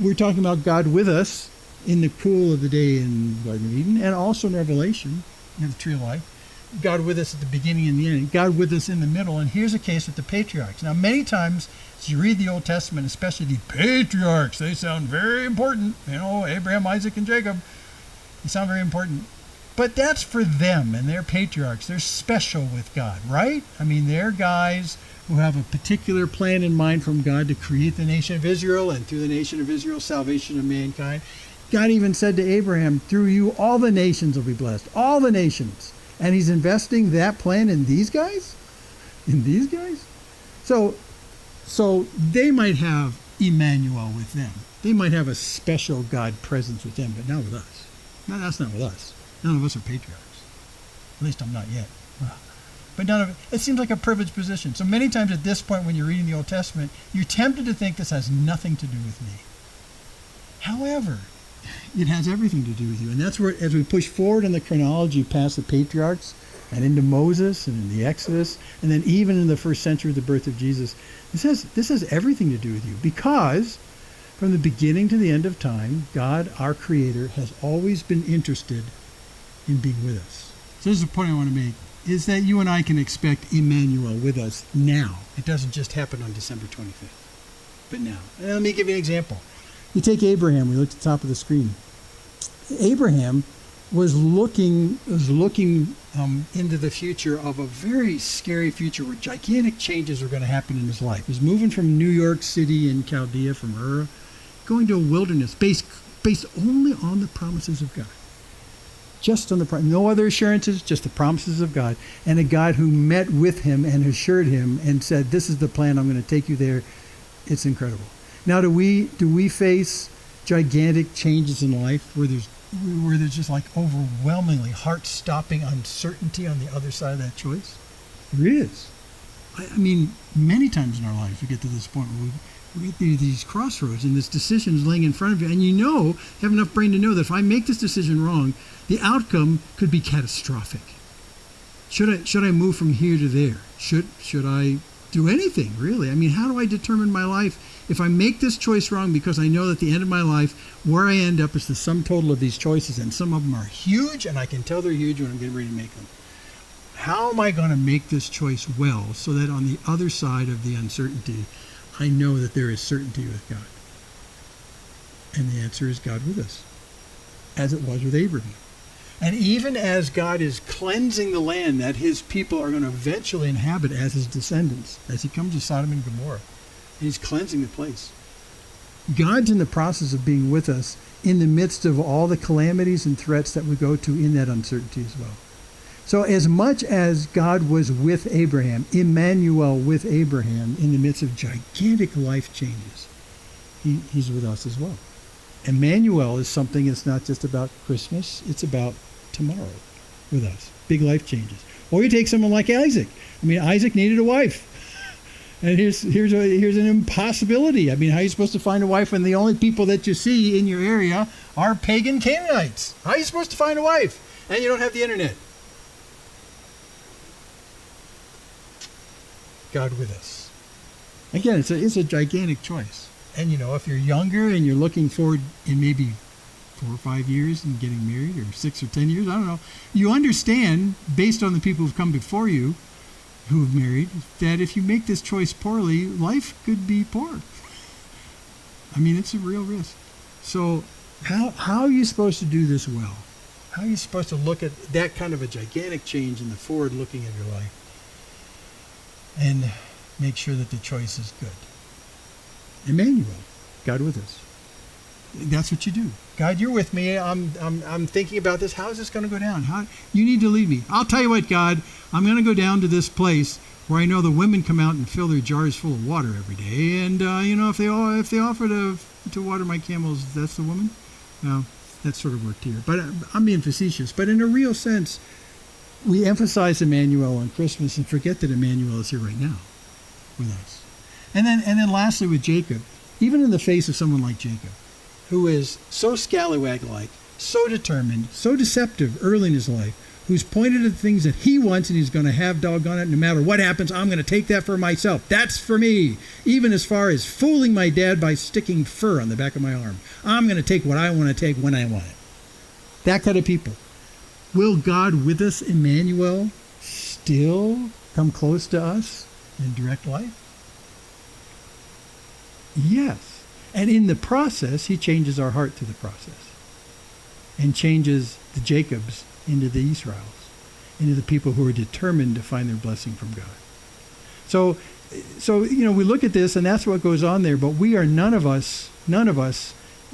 we're talking about God with us in the cool of the day in the Garden of Eden, and also in Revelation, in the Tree of Life. God with us at the beginning and the end, God with us in the middle. And here's a case with the patriarchs. Now, many times, as you read the Old Testament, especially the patriarchs, they sound very important. Abraham, Isaac, and Jacob, they sound very important. But that's for them and their patriarchs. They're special with God, right? I mean, they're guys who have a particular plan in mind from God to create the nation of Israel, and through the nation of Israel, salvation of mankind. God even said to Abraham, through you, all the nations will be blessed. All the nations. And he's investing that plan in these guys? In these guys? So they might have Emmanuel with them. They might have a special God presence with them, but not with us. No, that's not with us. None of us are patriarchs. At least I'm not yet. But it seems like a privileged position. So many times at this point when you're reading the Old Testament, you're tempted to think this has nothing to do with me. However, it has everything to do with you. And that's where, as we push forward in the chronology past the patriarchs and into Moses and in the Exodus, and then even in the first century of the birth of Jesus, this has everything to do with you. Because from the beginning to the end of time, God, our Creator, has always been interested in being with us. So this is the point I want to make, is that you and I can expect Emmanuel with us now. It doesn't just happen on December 25th, but now. And let me give you an example. You take Abraham. We look at the top of the screen. Abraham was looking into the future of a very scary future where gigantic changes were going to happen in his life. He's moving from New York City in Chaldea, from Ur, going to a wilderness based only on the promises of God. Just on no other assurances, just the promises of God, and a God who met with him and assured him and said, "This is the plan. I'm going to take you there." It's incredible. Now, do we face gigantic changes in life where there's just like overwhelmingly heart-stopping uncertainty on the other side of that choice? There is. I mean, many times in our lives we get to this point where we get to these crossroads and this decision is laying in front of you, and you have enough brain to know that if I make this decision wrong, the outcome could be catastrophic. Should I move from here to there? Should I do anything, really? I mean, how do I determine my life if I make this choice wrong, because I know that at the end of my life, where I end up is the sum total of these choices, and some of them are huge, and I can tell they're huge when I'm getting ready to make them. How am I going to make this choice well so that on the other side of the uncertainty, I know that there is certainty with God? And the answer is God with us, as it was with Abraham. And even as God is cleansing the land that his people are going to eventually inhabit as his descendants, as he comes to Sodom and Gomorrah, and he's cleansing the place, God's in the process of being with us in the midst of all the calamities and threats that we go to in that uncertainty as well. So as much as God was with Abraham, Emmanuel with Abraham, in the midst of gigantic life changes, he's with us as well. Emmanuel is something that's not just about Christmas, it's about tomorrow with us. Big life changes. Or you take someone like Isaac. I mean, Isaac needed a wife. And here's an impossibility. I mean, how are you supposed to find a wife when the only people that you see in your area are pagan Canaanites? How are you supposed to find a wife? And you don't have the internet. God with us. Again, it's a gigantic choice. And if you're younger and you're looking forward in maybe 4 or 5 years and getting married, or 6 or 10 years, I don't know, you understand, based on the people who've come before you, who have married, that if you make this choice poorly, life could be poor. I mean, it's a real risk. So how are you supposed to do this well? How are you supposed to look at that kind of a gigantic change in the forward looking of your life and make sure that the choice is good? Emmanuel, God with us. That's what you do. God, you're with me. I'm thinking about this. How is this going to go down? You need to lead me. I'll tell you what, God, I'm going to go down to this place where I know the women come out and fill their jars full of water every day. And, if they offer to water my camels, that's the woman. Well, that sort of worked here. But I'm being facetious. But in a real sense, we emphasize Emmanuel on Christmas and forget that Emmanuel is here right now with us. And then lastly with Jacob, even in the face of someone like Jacob, who is so scallywag-like, so determined, so deceptive early in his life, who's pointed at things that he wants and he's going to have, doggone it, no matter what happens, I'm going to take that for myself. That's for me. Even as far as fooling my dad by sticking fur on the back of my arm. I'm going to take what I want to take when I want it. That kind of people. Will God with us, Emmanuel, still come close to us in direct life? Yes. And in the process, he changes our heart through the process and changes the Jacobs into the Israels, into the people who are determined to find their blessing from God. So we look at this and that's what goes on there, but we are none of us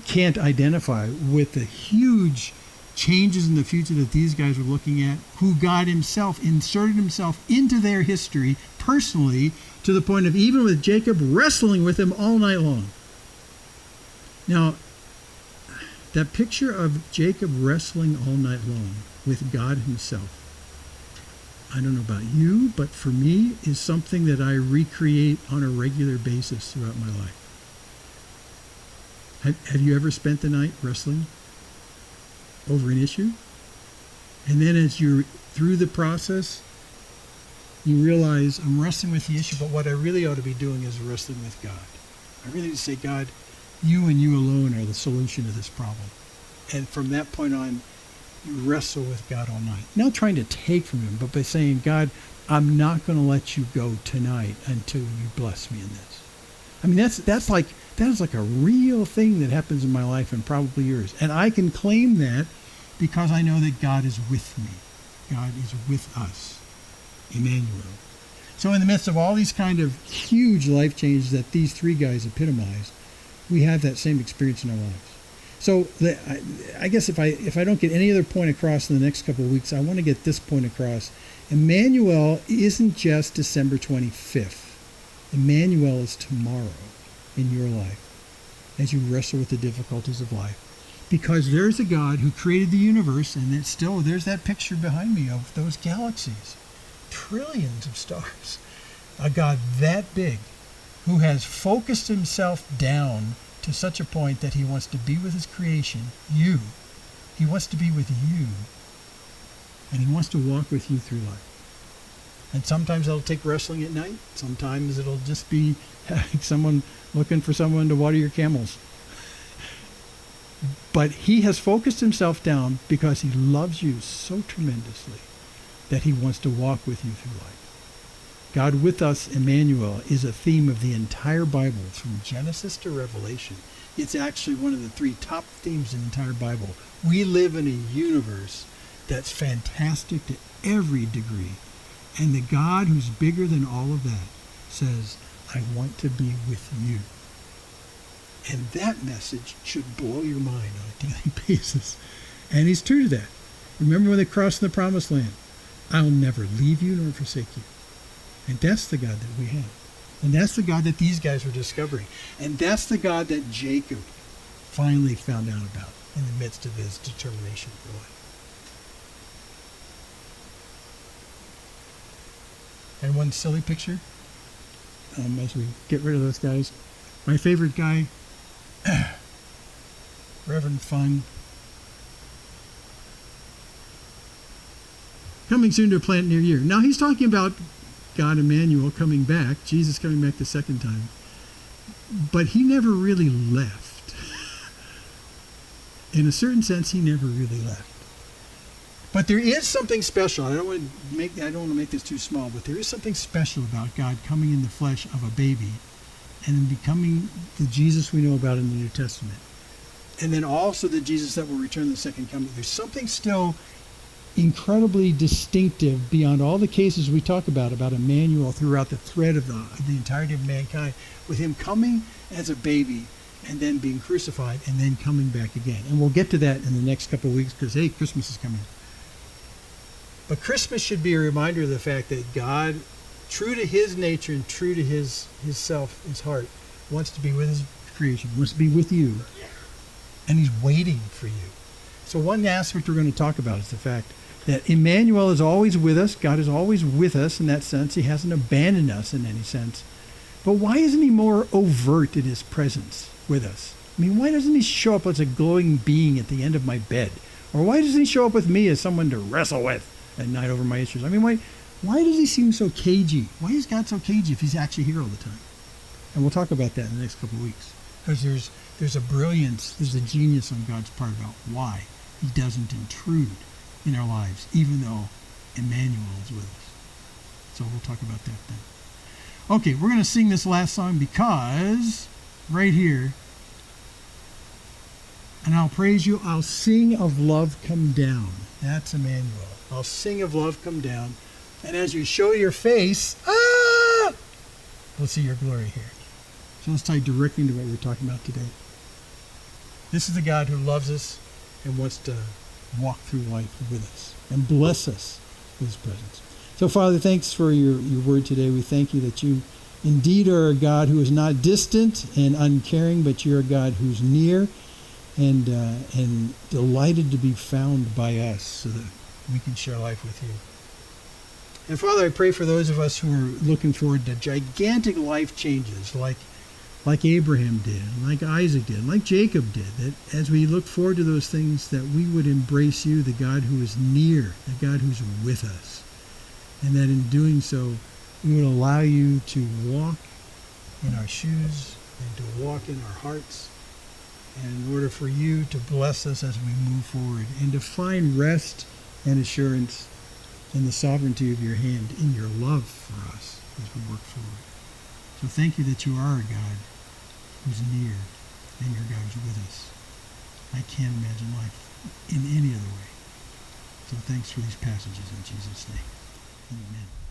can't identify with the huge changes in the future that these guys are looking at, who God himself inserted himself into their history personally to the point of even with Jacob wrestling with him all night long. Now, that picture of Jacob wrestling all night long with God himself, I don't know about you, but for me is something that I recreate on a regular basis throughout my life. Have you ever spent the night wrestling over an issue? And then as you're through the process, you realize I'm wrestling with the issue, but what I really ought to be doing is wrestling with God. I really need to say, God, you and you alone are the solution to this problem. And from that point on, you wrestle with God all night. Not trying to take from him, but by saying, God, I'm not going to let you go tonight until you bless me in this. I mean, that is like a real thing that happens in my life and probably yours. And I can claim that because I know that God is with me. God is with us. Emmanuel. So in the midst of all these kind of huge life changes that these three guys epitomized, we have that same experience in our lives. So I guess if I don't get any other point across in the next couple of weeks, I want to get this point across. Emmanuel isn't just December 25th. Emmanuel is tomorrow in your life as you wrestle with the difficulties of life. Because there's a God who created the universe, and there's that picture behind me of those galaxies. Trillions of stars. A God that big who has focused himself down to such a point that he wants to be with his creation, you. He wants to be with you. And he wants to walk with you through life. And sometimes it'll take wrestling at night. Sometimes it'll just be someone looking for someone to water your camels. But he has focused himself down because he loves you so tremendously that he wants to walk with you through life. God with us, Emmanuel, is a theme of the entire Bible from Genesis to Revelation. It's actually one of the three top themes in the entire Bible. We live in a universe that's fantastic to every degree. And the God who's bigger than all of that says, I want to be with you. And that message should blow your mind on a daily basis. And he's true to that. Remember when they crossed the promised land? I'll never leave you nor forsake you. And that's the God that we have. And that's the God that these guys were discovering. And that's the God that Jacob finally found out about in the midst of his determination for life. And one silly picture, as we get rid of those guys. My favorite guy, Reverend Fun. Coming soon to a plant near you. Now he's talking about God Emmanuel coming back, Jesus coming back the second time. But he never really left. In a certain sense, he never really left. But there is something special. I don't want to make this too small, but there is something special about God coming in the flesh of a baby and then becoming the Jesus we know about in the New Testament. And then also the Jesus that will return the second coming. There's something still incredibly distinctive beyond all the cases we talk about Emmanuel throughout the thread of the entirety of mankind, with him coming as a baby and then being crucified, and then coming back again. And we'll get to that in the next couple of weeks because, hey, Christmas is coming. But Christmas should be a reminder of the fact that God, true to his nature and true to his self, his heart, wants to be with his creation, wants to be with you, and he's waiting for you. So one aspect we're going to talk about is the fact that Emmanuel is always with us. God is always with us in that sense. He hasn't abandoned us in any sense. But why isn't he more overt in his presence with us? I mean, why doesn't he show up as a glowing being at the end of my bed? Or why doesn't he show up with me as someone to wrestle with at night over my issues? I mean, why does he seem so cagey? Why is God so cagey if he's actually here all the time? And we'll talk about that in the next couple of weeks. Because there's a brilliance, there's a genius on God's part about why he doesn't intrude in our lives, even though Emmanuel is with us. So we'll talk about that then. Okay, we're going to sing this last song because right here, and I'll praise you, I'll sing of love come down. That's Emmanuel. I'll sing of love come down. And as you show your face, we'll see your glory here. So let's tie directly into what we're talking about today. This is the God who loves us and wants to walk through life with us and bless us with his presence. So, Father, thanks for your word today. We thank you that you indeed are a God who is not distant and uncaring, but you're a God who's near and delighted to be found by us so that we can share life with you. And, Father, I pray for those of us who are looking forward to gigantic life changes like Abraham did, like Isaac did, like Jacob did, that as we look forward to those things, that we would embrace you, the God who is near, the God who's with us. And that in doing so, we would allow you to walk in our shoes and to walk in our hearts. And in order for you to bless us as we move forward and to find rest and assurance in the sovereignty of your hand, in your love for us as we work forward. So thank you that you are a God who's near and you're a God who's with us. I can't imagine life in any other way. So thanks for these passages in Jesus' name. Amen.